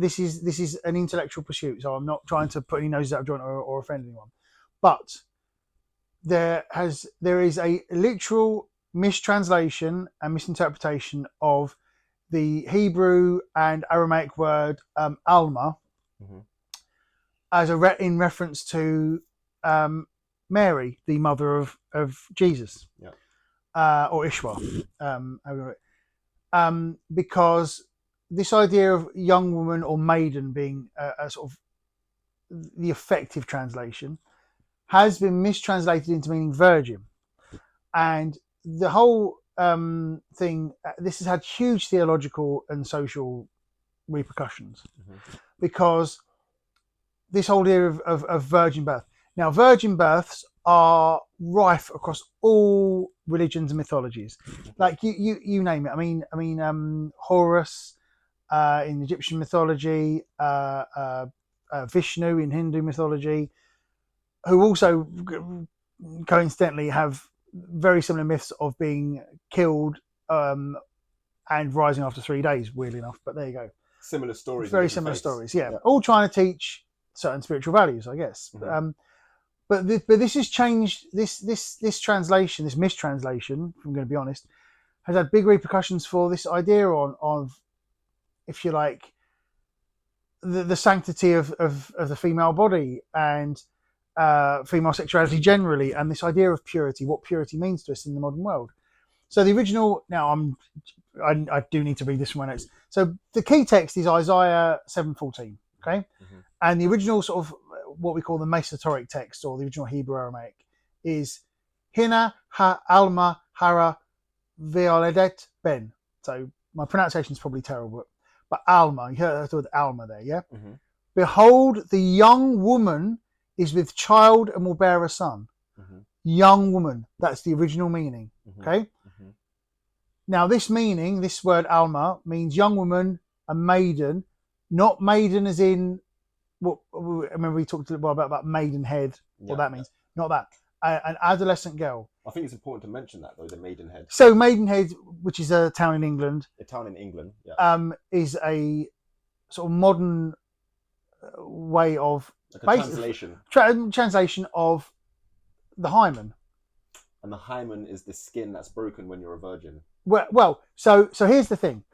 this is an intellectual pursuit, so I'm not trying to put any noses out of joint or offend anyone. But there is a literal mistranslation and misinterpretation of the Hebrew and Aramaic word almah as in reference to Mary, the mother of Jesus, or Ishwa, because this idea of young woman or maiden being a sort of the effective translation has been mistranslated into meaning virgin, and the whole thing. This has had huge theological and social repercussions because this whole idea of virgin birth. Now, virgin births are rife across all religions and mythologies. Like you name it. I mean, Horus in Egyptian mythology, Vishnu in Hindu mythology, who also coincidentally have very similar myths of being killed and rising after 3 days, weirdly enough. But there you go. Similar stories. Very similar stories, yeah. All trying to teach certain spiritual values, I guess. But this has changed. This translation, this mistranslation, if I'm going to be honest, has had big repercussions for this idea of, if you like, the sanctity of the female body and female sexuality generally, and this idea of purity, what purity means to us in the modern world. So the original. Now I do need to read this from my notes. So the key text is Isaiah 7:14. Okay, and the original sort of what we call the Masoretic text, or the original Hebrew Aramaic, is Hina ha almah hara ve'oledet ben. So my pronunciation is probably terrible, but almah. You heard the word almah there, yeah. Behold, the young woman is with child and will bear a son. Young woman. That's the original meaning. Okay. Now this meaning, this word almah, means young woman, a maiden, not maiden as in what I remember we talked a little bit about maidenhead, what that means. Not that. An adolescent girl. I think it's important to mention that though, the Maidenhead. So Maidenhead, which is a town in England. A town in England, is a sort of modern way of like a translation. Translation of the hymen. And the hymen is the skin that's broken when you're a virgin. Well, so here's the thing.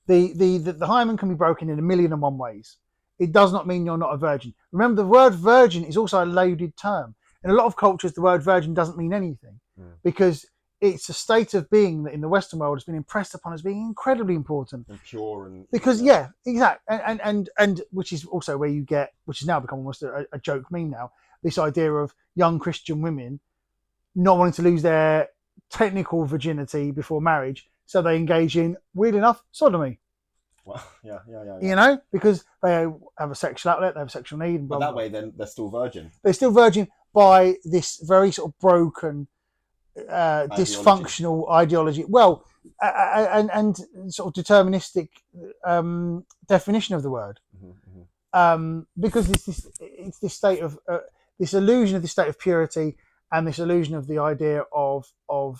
The hymen can be broken in 1,000,001 ways. It does not mean you're not a virgin. Remember, the word virgin is also a loaded term. In a lot of cultures, the word virgin doesn't mean anything because it's a state of being that in the Western world has been impressed upon as being incredibly important and pure, and because exactly, and which is also where you get, which has now become almost a joke meme now, this idea of young Christian women not wanting to lose their technical virginity before marriage, so they engage in, weird enough, sodomy. Well, yeah. You know, because they have a sexual outlet, they have a sexual need. And but that way, then they're still virgin. They're still virgin by this very sort of broken, dysfunctional ideology. Well, and sort of deterministic definition of the word, because it's this state of this illusion of this state of purity, and this illusion of the idea of well,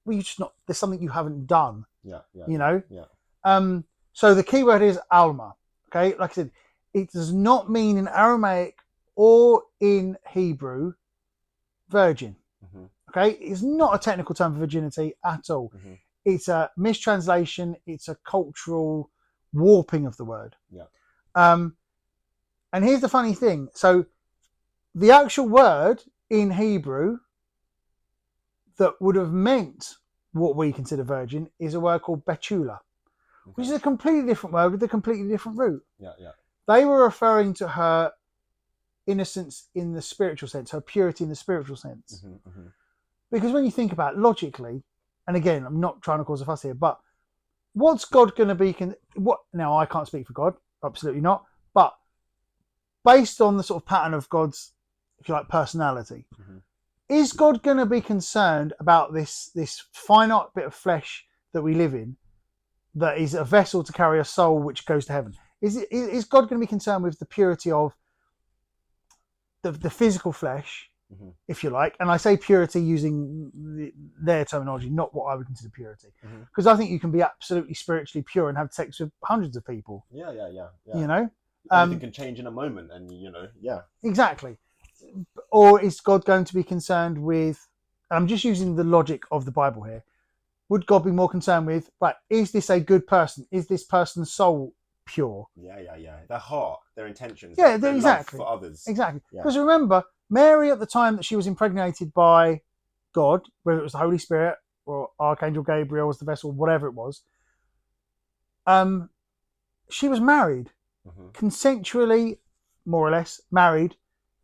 you just not. There's something you haven't done. You know. So the key word is almah. Okay, like I said, it does not mean in Aramaic or in Hebrew virgin. Okay, it's not a technical term for virginity at all. It's a mistranslation. It's a cultural warping of the word. And here's the funny thing. So the actual word in Hebrew that would have meant what we consider virgin is a word called betula. Which is a completely different word with a completely different root. They were referring to her innocence in the spiritual sense, her purity in the spiritual sense. Because when you think about it logically, and again, I'm not trying to cause a fuss here, but what's God going to be? Now, I can't speak for God, absolutely not. But based on the sort of pattern of God's, if you like, personality, is God going to be concerned about this finite bit of flesh that we live in, that is a vessel to carry a soul which goes to heaven? Is God going to be concerned with the purity of the physical flesh if you like. And I say purity using their terminology, not what I would consider purity. Because I think you can be absolutely spiritually pure and have sex with hundreds of people. Yeah. You know? Everything can change in a moment, and Exactly. Or is God going to be concerned with, I'm just using the logic of the Bible here, would God be more concerned with, right, is this a good person? Is this person's soul pure? Yeah. Their heart, their intentions, Yeah, their exactly. love for others. Exactly. Yeah. Because remember, Mary at the time that she was impregnated by God, whether it was the Holy Spirit or Archangel Gabriel was the vessel, whatever it was, she was married, consensually, more or less, married.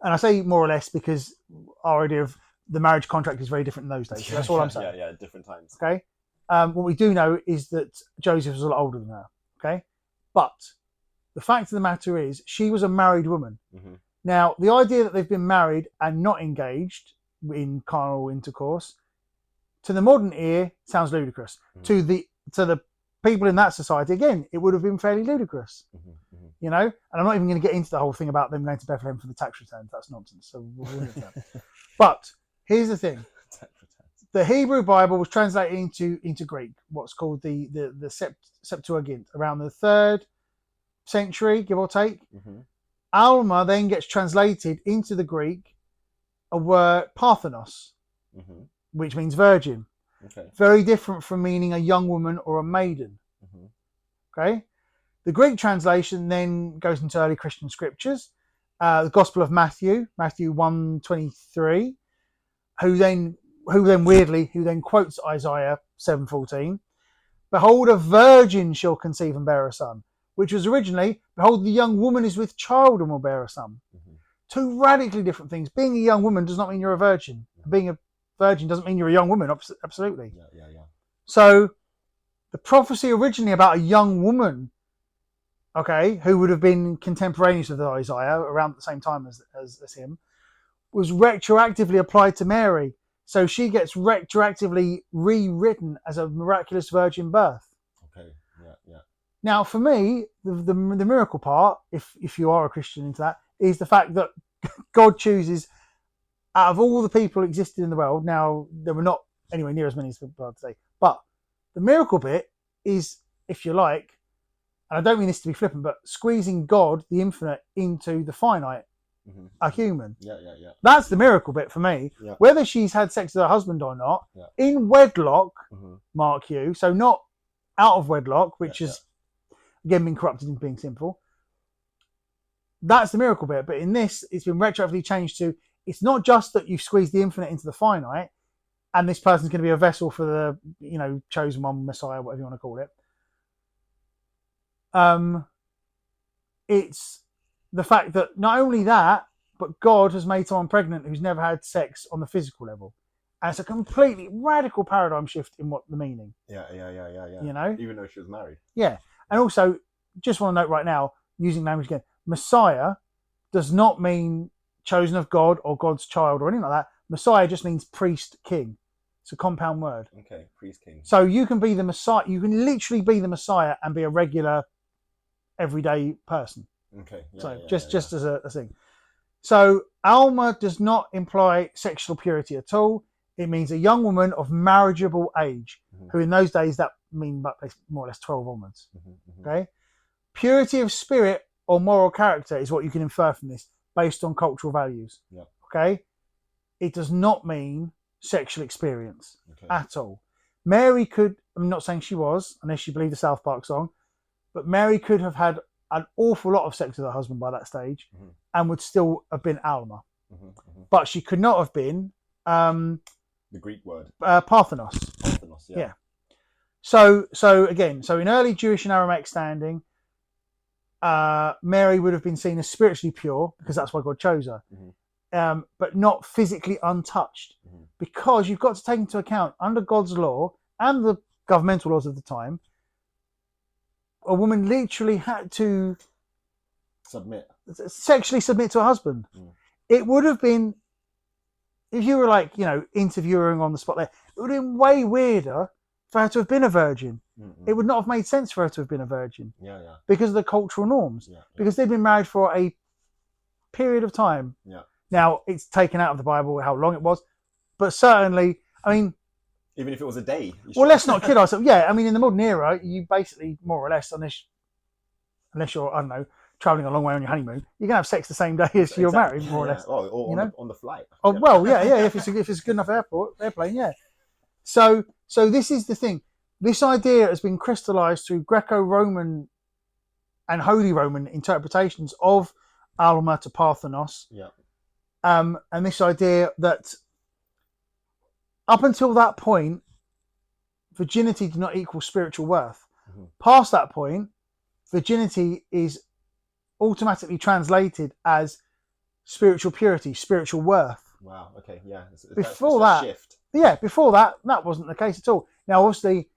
And I say more or less because our idea of the marriage contract is very different in those days. So that's all I'm saying. Yeah, different times. Okay. What we do know is that Joseph was a lot older than her. Okay. But the fact of the matter is she was a married woman. Now, the idea that they've been married and not engaged in carnal intercourse, to the modern ear, sounds ludicrous. To the people in that society, again, it would have been fairly ludicrous. You know, and I'm not even going to get into the whole thing about them going to Bethlehem for the tax returns. That's nonsense. So we'll leave that. But here's the thing: the Hebrew Bible was translated into Greek, what's called the Septuagint, around the 3rd century, give or take. Almah then gets translated into the Greek, a word Parthenos, which means virgin. Very different from meaning a young woman or a maiden. Okay. The Greek translation then goes into early Christian scriptures, the Gospel of Matthew 1:23, who then quotes Isaiah 7:14. Behold, a virgin shall conceive and bear a son, which was originally, behold, the young woman is with child and will bear a son. Two radically different things. Being a young woman does not mean you're a virgin. Being a virgin doesn't mean you're a young woman. Absolutely. Yeah. So the prophecy originally about a young woman, okay, who would have been contemporaneous with Isaiah around the same time as him, was retroactively applied to Mary. So she gets retroactively rewritten as a miraculous virgin birth. Okay, yeah. Now, for me, the miracle part, if you are a Christian into that, is the fact that God chooses, out of all the people existing in the world, now there were not anywhere near as many as people today, but the miracle bit is, if you like, and I don't mean this to be flippant, but squeezing God, the infinite, into the finite, a human. Yeah. That's the miracle bit for me. Yeah. Whether she's had sex with her husband or not, in wedlock, mark you, so not out of wedlock, which has again been corrupted into being sinful. That's the miracle bit. But in this, it's been retroactively changed to, it's not just that you've squeezed the infinite into the finite, and this person's going to be a vessel for the, chosen one, Messiah, whatever you want to call it. It's the fact that not only that, but God has made someone pregnant who's never had sex on the physical level. And it's a completely radical paradigm shift in what the meaning. Yeah. You know? Even though she was married. Yeah. And also, just want to note right now, using language again, Messiah does not mean chosen of God or God's child or anything like that. Messiah just means priest, king. It's a compound word. Okay, priest, king. So you can be the Messiah. You can literally be the Messiah and be a regular, everyday person. Okay. Yeah, so yeah, just as a thing. So almah does not imply sexual purity at all. It means a young woman of marriageable age, who in those days that mean more or less 12 onwards. Okay. Purity of spirit or moral character is what you can infer from this based on cultural values. Yeah. Okay. It does not mean sexual experience at all. Mary could, I'm not saying she was, unless you believe the South Park song, but Mary could have had an awful lot of sex with her husband by that stage and would still have been almah. But she could not have been the Greek word Parthenos. Parthenos, yeah. So in early Jewish and Aramaic standing, Mary would have been seen as spiritually pure because that's why God chose her, but not physically untouched, because you've got to take into account under God's law and the governmental laws of the time, a woman literally had to sexually submit to her husband. It would have been, if you were interviewing on the spot there, it would have been way weirder for her to have been a virgin. It would not have made sense for her to have been a virgin. Because of the cultural norms. Because they'd been married for a period of time. Now, it's taken out of the Bible how long it was, but certainly, I mean, even if it was a day. Well, let's not kid ourselves. Yeah, I mean, in the modern era, you basically, more or less, unless you're, I don't know, travelling a long way on your honeymoon, you can have sex the same day as you're married, more or less. Or on the flight. Oh, well, yeah. If it's a good enough airplane, yeah. So this is the thing. This idea has been crystallised through Greco-Roman and Holy Roman interpretations of almah to parthenos. Yeah. And this idea that up until that point, virginity did not equal spiritual worth. Mm-hmm. Past that point, virginity is automatically translated as spiritual purity, spiritual worth. Wow. Okay. Yeah. Before that, shift. Yeah. Before that wasn't the case at all. Now, obviously,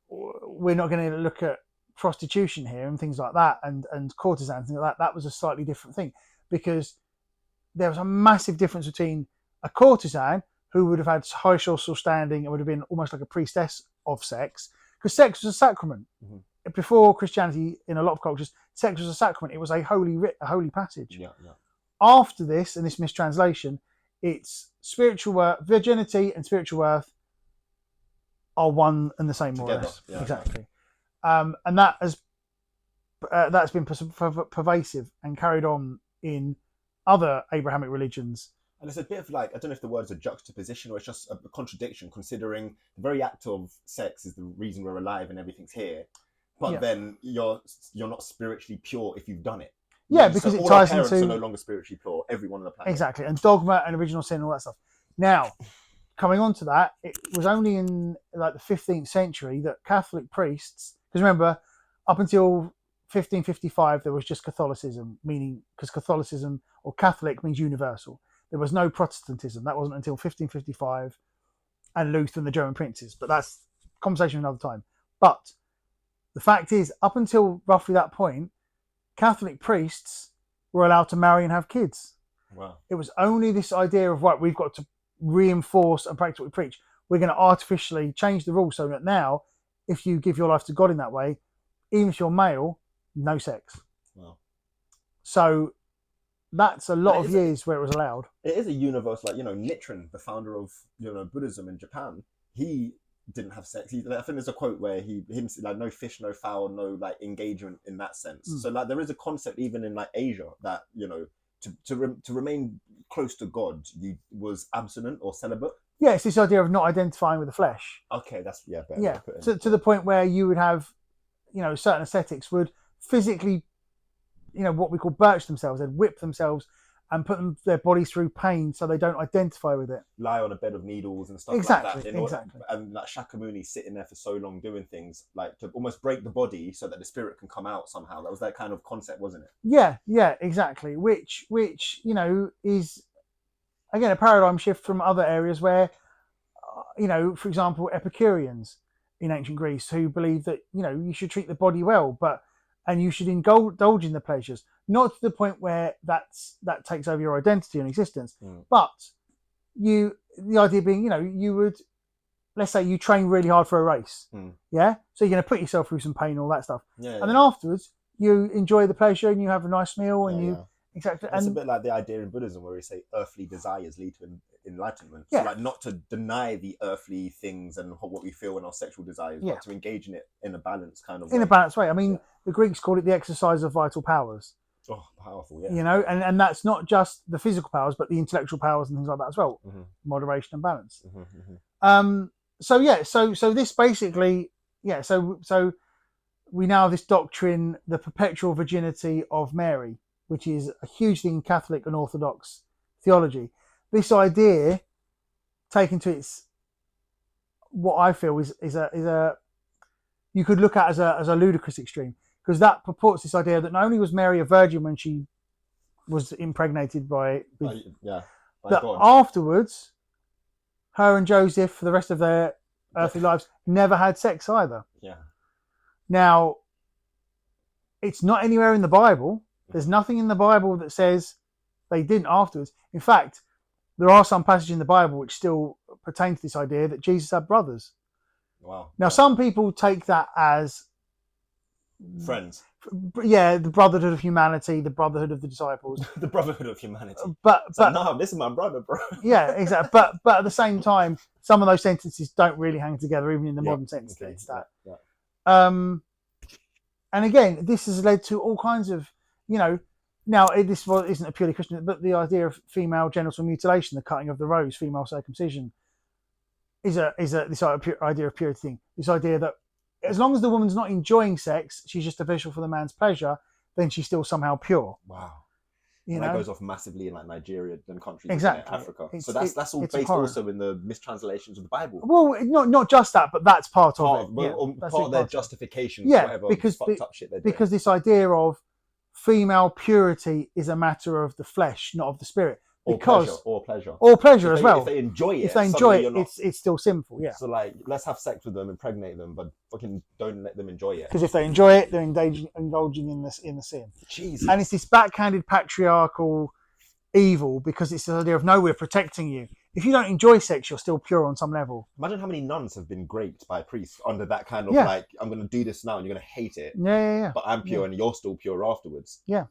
we're not going to look at prostitution here and things like that, and courtesans, things like that. That was a slightly different thing, because there was a massive difference between a courtesan who would have had high social standing and would have been almost like a priestess of sex, because sex was a sacrament. Mm-hmm. Before Christianity, in a lot of cultures, sex was a sacrament. It was a holy writ, a holy passage. Yeah. After this, and this mistranslation, it's spiritual worth, virginity and spiritual worth are one and the same, more or less. Yeah. Exactly. And that's been pervasive and carried on in other Abrahamic religions. And it's a bit of like, I don't know if the word's a juxtaposition or it's just a contradiction, considering the very act of sex is the reason we're alive and everything's here. But then you're not spiritually pure if you've done it. Yeah, because it ties into... All our parents are no longer spiritually pure, everyone on the planet. Exactly, and dogma and original sin and all that stuff. Now, coming on to that, it was only in like the 15th century that Catholic priests, because remember, up until 1555, there was just Catholicism, meaning, because Catholicism or Catholic means universal. There was no Protestantism. That wasn't until 1555 and Luther and the German princes. But that's a conversation another time. But the fact is, up until roughly that point, Catholic priests were allowed to marry and have kids. Wow. It was only this idea of, right, we've got to reinforce and practice what we preach. We're going to artificially change the rules so that now, if you give your life to God in that way, even if you're male, no sex. Wow. So that's a lot of years where it was allowed. It is a universe, like, Nichiren, the founder of, Buddhism in Japan, he didn't have sex. I think there's a quote where him like, no fish, no fowl, no like engagement in that sense. So like there is a concept even in like Asia that, to remain close to God, you was abstinent or celibate. Yeah, it's this idea of not identifying with the flesh. Okay, that's better. Yeah, to the point where you would have, certain ascetics would physically, what we call birch themselves. They'd whip themselves and put their bodies through pain so they don't identify with it. Lie on a bed of needles and stuff exactly, like that. Exactly. And like Shakyamuni sitting there for so long doing things like to almost break the body so that the spirit can come out somehow. That was that kind of concept, wasn't it? Yeah, exactly. Which is, again, a paradigm shift from other areas where, for example, Epicureans in ancient Greece who believed that, you should treat the body well, and you should indulge in the pleasures, not to the point where that takes over your identity and existence. But the idea being, you would, let's say you train really hard for a race. Yeah. So you're going to put yourself through some pain and all that stuff. Yeah, and then afterwards you enjoy the pleasure and you have a nice meal and exactly. It's a bit like the idea in Buddhism where we say earthly desires lead to enlightenment. Yeah. So like not to deny the earthly things and what we feel in our sexual desires, but to engage in it in a balanced kind of way. In a balanced way. I mean, the Greeks called it the exercise of vital powers. Oh, powerful, yeah. And that's not just the physical powers, but the intellectual powers and things like that as well. Mm-hmm. Moderation and balance. Mm-hmm. So this basically, so we now have this doctrine, the perpetual virginity of Mary, which is a huge thing in Catholic and Orthodox theology. This idea, taken to its, what I feel is a you could look at as a ludicrous extreme, because that purports this idea that not only was Mary a virgin when she was impregnated by God. Afterwards, her and Joseph, for the rest of their earthly lives, never had sex either. Yeah. Now, it's not anywhere in the Bible. There's nothing in the Bible that says they didn't afterwards. In fact, there are some passages in the Bible which still pertain to this idea that Jesus had brothers. Wow. Now, some people take that as friends. Yeah, the brotherhood of humanity, the brotherhood of the disciples. The brotherhood of humanity. But no, this is my brother, bro. Yeah, exactly. But at the same time, some of those sentences don't really hang together, even in the modern sense. Okay. It's that. Yeah. And again, this has led to all kinds of, now this isn't a purely Christian, but the idea of female genital mutilation, the cutting of the rose, female circumcision, is this idea of purity thing. This idea that as long as the woman's not enjoying sex, she's just a vessel for the man's pleasure, then she's still somehow pure. Wow. And that goes off massively in like Nigeria and countries exactly. in Africa. So that's all based also in the mistranslations of the Bible. Well, not just that, but that's part of it. Part of their justification for whatever fucked up shit they're doing. Because this idea of female purity is a matter of the flesh, not of the spirit. Or pleasure as well. If they enjoy it, it's still sinful. Yeah. So like, let's have sex with them, impregnate them, but fucking don't let them enjoy it. Because if they enjoy it, they're indulging in the sin. Jesus. And it's this backhanded patriarchal evil, because it's the idea of no, we're protecting you. If you don't enjoy sex, you're still pure on some level. Imagine how many nuns have been raped by priests under that kind of like, I'm going to do this now and you're going to hate it. Yeah. But I'm pure and you're still pure afterwards. Yeah.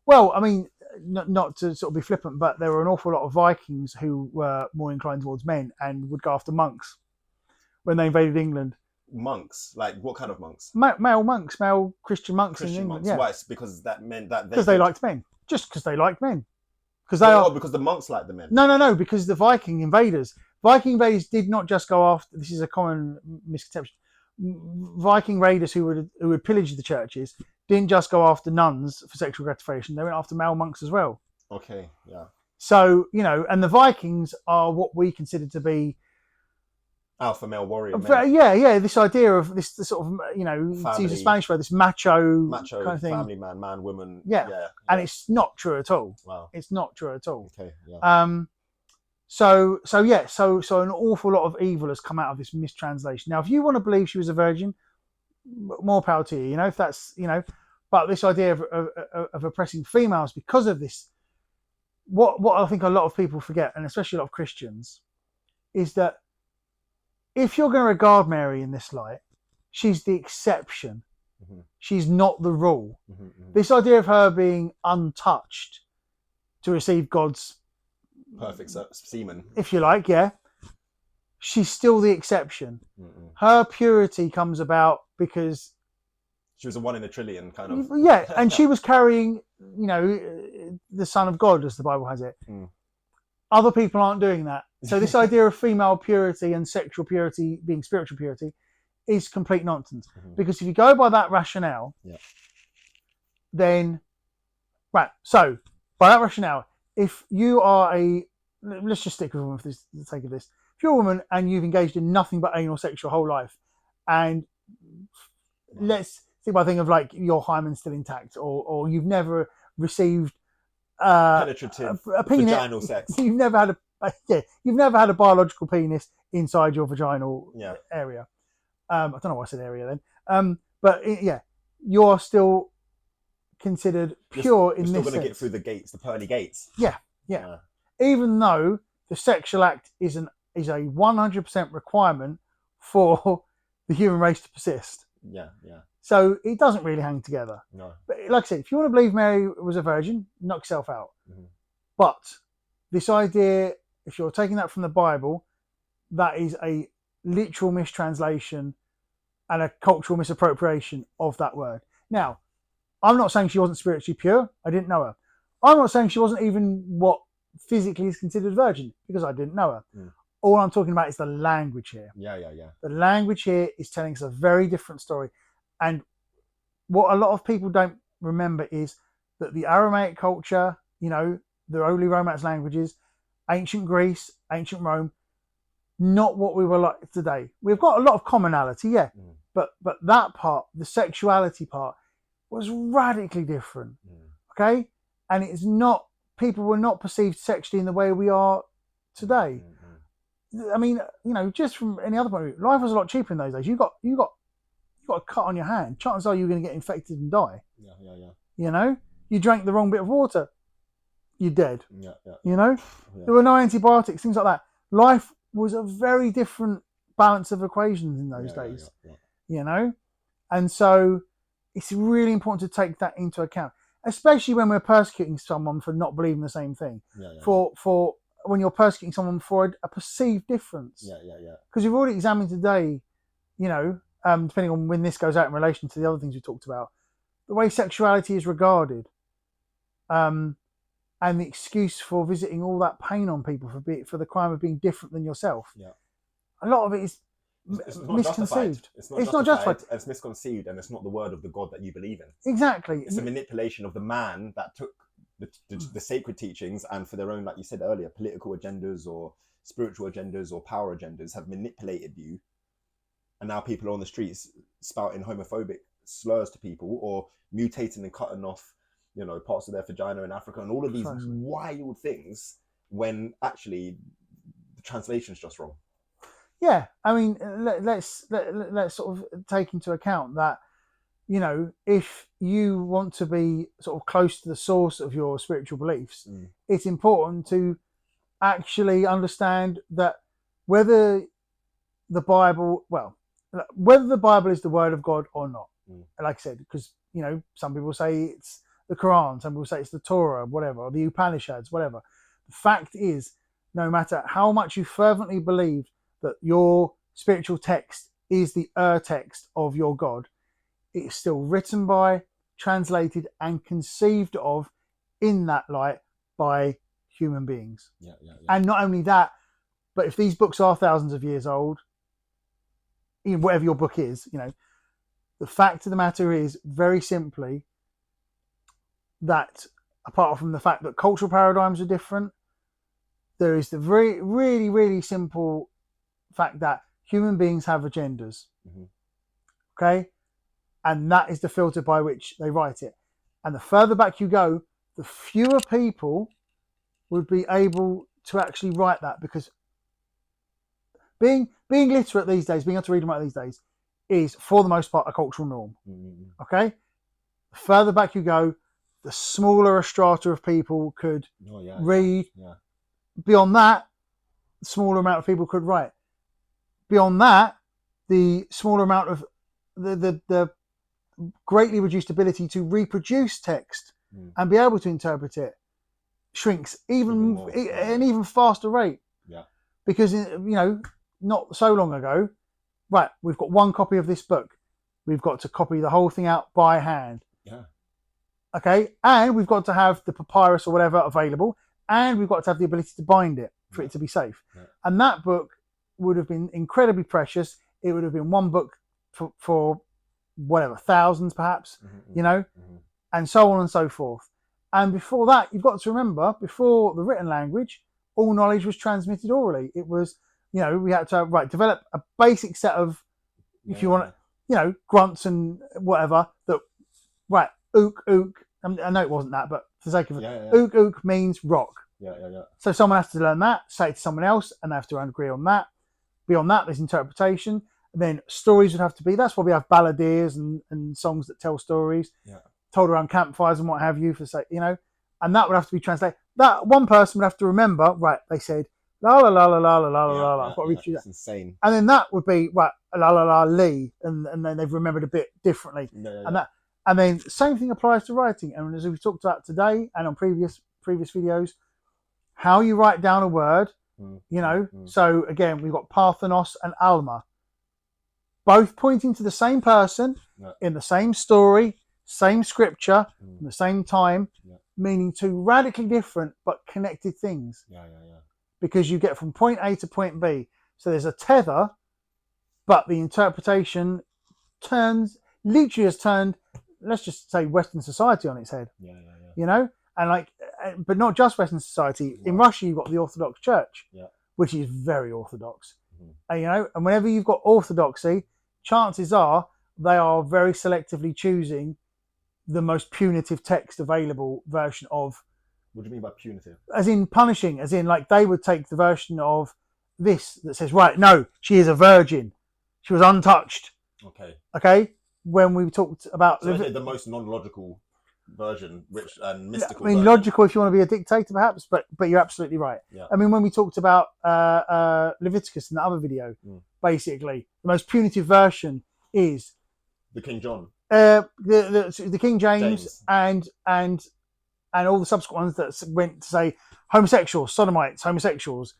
Well, I mean, not to sort of be flippant, but there were an awful lot of Vikings who were more inclined towards men and would go after monks when they invaded England. Monks? Like what kind of monks? Male monks, male Christian monks in England. Monks. Yeah. Why? It's because that meant that they liked men. Just because they liked men. Because the monks liked the men. No. Because the Viking invaders did not just go after. This is a common misconception. Viking raiders who would pillage the churches didn't just go after nuns for sexual gratification. They went after male monks as well. Okay, yeah. So, and the Vikings are what we consider to be alpha male warrior. Yeah. This idea of this sort of, to use a Spanish word, this macho kind of thing. Family man, woman. Yeah. And it's not true at all. Wow. It's not true at all. Okay. Yeah. So an awful lot of evil has come out of this mistranslation. Now, if you want to believe she was a virgin, more power to you. If that's but this idea of oppressing females because of this, what I think a lot of people forget, and especially a lot of Christians, is that if you're going to regard Mary in this light, she's the exception. Mm-hmm. She's not the rule. Mm-hmm. This idea of her being untouched to receive God's perfect semen, if you like, she's still the exception. Mm-mm. Her purity comes about because she was a 1 in a trillion kind of. Yeah, and she was carrying, the Son of God, as the Bible has it. Mm. Other people aren't doing that. So this idea of female purity and sexual purity being spiritual purity is complete nonsense. Mm-hmm. Because if you go by that rationale, then so by that rationale, if you are let's just stick with a woman for the sake of this. If you're a woman and you've engaged in nothing but anal sex your whole life, and let's think about a thing of like your hymen's still intact, or you've never received penetrative vaginal sex. You've never had a biological penis inside your vaginal area. I don't know why I said area then. But you're still considered pure in this sense. You're still going to get through the gates, the pearly gates. Yeah. Even though the sexual act is a 100% requirement for the human race to persist. Yeah. So it doesn't really hang together. No. But like I said, if you want to believe Mary was a virgin, knock yourself out. Mm-hmm. But this idea, if you're taking that from the Bible, that is a literal mistranslation and a cultural misappropriation of that word. Now, I'm not saying she wasn't spiritually pure. I didn't know her. I'm not saying she wasn't even what physically is considered virgin, because I didn't know her. Mm. All I'm talking about is the language here. Yeah. The language here is telling us a very different story. And what a lot of people don't remember is that the Aramaic culture, the early Romance languages, ancient Greece, ancient Rome, not what we were like today. We've got a lot of commonality, but that part, the sexuality part, was radically different. Okay? And it's not, people were not perceived sexually in the way we are today. Mm-hmm. I mean, just from any other point of view, life was a lot cheaper in those days. You got a cut on your hand. Chances are you're going to get infected and die. Yeah. You drank the wrong bit of water, you're dead. Yeah. There were no antibiotics, things like that. Life was a very different balance of equations in those days. Yeah. And so it's really important to take that into account, especially when we're persecuting someone for not believing the same thing. For when you're persecuting someone for a perceived difference. Because we've already examined today, you know, depending on when this goes out in relation to the other things we talked about, the way sexuality is regarded, and the excuse for visiting all that pain on people for the crime of being different than yourself. A lot of it is misconceived. It's not justified. It's misconceived, and it's not the word of the God that you believe in. Exactly. It's a manipulation of the man that took the sacred teachings, and for their own, like you said earlier, political agendas or spiritual agendas or power agendas, have manipulated you. And now people are on the streets spouting homophobic slurs to people, or mutating and cutting off, you know, parts of their vagina in Africa, and all of these wild things, when actually the translation's just wrong. Yeah, I mean, let's sort of take into account that, you know, if you want to be sort of close to the source of your spiritual beliefs, it's important to actually understand that whether the Bible is the word of God or not. Like I said, because, you know, some people say it's the Quran, some people say it's the Torah, whatever, or the Upanishads, whatever. The fact is, no matter how much you fervently believe that your spiritual text is the text of your God, it is still written by, translated, and conceived of in that light by human beings. And not only that, but if these books are thousands of years old, whatever your book is, you know, the fact of the matter is, very simply, that apart from the fact that cultural paradigms are different, there is the very, really, really simple fact that human beings have agendas. Okay? And that is the filter by which they write it. And the further back you go, the fewer people would be able to actually write that, because being literate these days, being able to read and write these days, is for the most part a cultural norm. Okay? The further back you go, the smaller a strata of people could read. Beyond that, the smaller amount of people could write. Beyond that, the smaller amount of the greatly reduced ability to reproduce text and be able to interpret it shrinks even at an even faster rate. Because, you know, not so long ago, right, we've got one copy of this book. We've got to copy the whole thing out by hand. Okay, and we've got to have the papyrus or whatever available, and we've got to have the ability to bind it for it to be safe. And that book would have been incredibly precious. It would have been one book for whatever, thousands perhaps, you know, and so on and so forth. And before that, you've got to remember, before the written language, all knowledge was transmitted orally. It was, you know, we had to develop a basic set of, if you want, you know, grunts and whatever, that, ook, I know it wasn't that, but for the sake of it, ook means rock. So someone has to learn that, say it to someone else, and they have to agree on that. Beyond that, there's interpretation. And then stories would have to be, that's why we have balladeers and songs that tell stories, told around campfires and what have you, for say, you know, and that would have to be translated. That one person would have to remember, right, they said, la la la la la la la la la. I've got to read through that. It's insane. And then that would be, right, la la la Lee, and then they've remembered a bit differently. And then same thing applies to writing. And as we've talked about today and on previous videos, how you write down a word, you know. So again, we've got Parthenos and Almah, both pointing to the same person in the same story, same scripture, in the same time, meaning two radically different but connected things. Because you get from point A to point B. So there's a tether, but the interpretation literally has turned, let's just say, Western society on its head. You know? And like, but not just Western society. In Russia, you've got the Orthodox Church, which is very orthodox. And, you know, and whenever you've got orthodoxy, chances are they are very selectively choosing the most punitive text available version of. What do you mean by punitive? As in punishing, as in like they would take the version of this that says, right, no, she is a virgin. She was untouched. Okay. When we talked about the most non-logical version, rich and mystical. I mean, version. Logical if you want to be a dictator, perhaps, but you're absolutely right. I mean, when we talked about Leviticus in the other video, basically the most punitive version is the King John. The King James, and all the subsequent ones that went to say homosexuals, sodomites, homosexuals.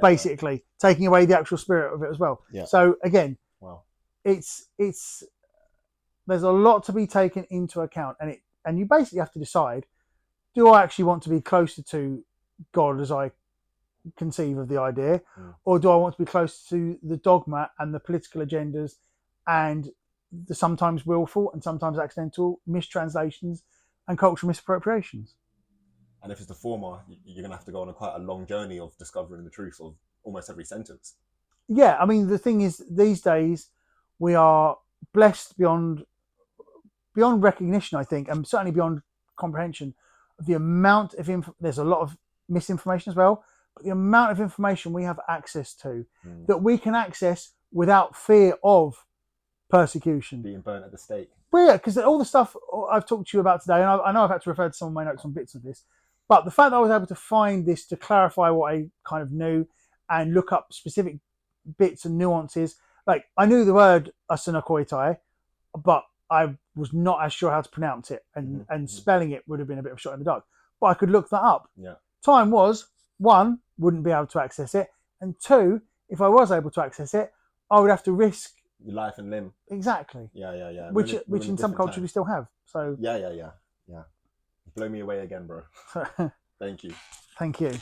Basically taking away the actual spirit of it as well. Yeah. So again, wow, it's there's a lot to be taken into account, and you basically have to decide: do I actually want to be closer to God as I conceive of the idea, or do I want to be closer to the dogma and the political agendas and the sometimes willful and sometimes accidental mistranslations and cultural misappropriations? And if it's the former, you're going to have to go on quite a long journey of discovering the truth of almost every sentence. Yeah, I mean, the thing is, these days we are blessed beyond recognition, I think, and certainly beyond comprehension of the amount of there's a lot of misinformation as well, but the amount of information we have access to that we can access without fear of persecution, being burnt at the stake. Well, yeah, because all the stuff I've talked to you about today, and I know I've had to refer to some of my notes on bits of this, but the fact that I was able to find this to clarify what I kind of knew and look up specific bits and nuances, like I knew the word asanakoitai, but I was not as sure how to pronounce it, and spelling it would have been a bit of a shot in the dark. But I could look that up. Yeah. Time was, one, wouldn't be able to access it, and two, if I was able to access it, I would have to risk your life and limb. Exactly. Yeah. Which in some cultures we still have. So yeah. Blow me away again, bro. Thank you. Thank you.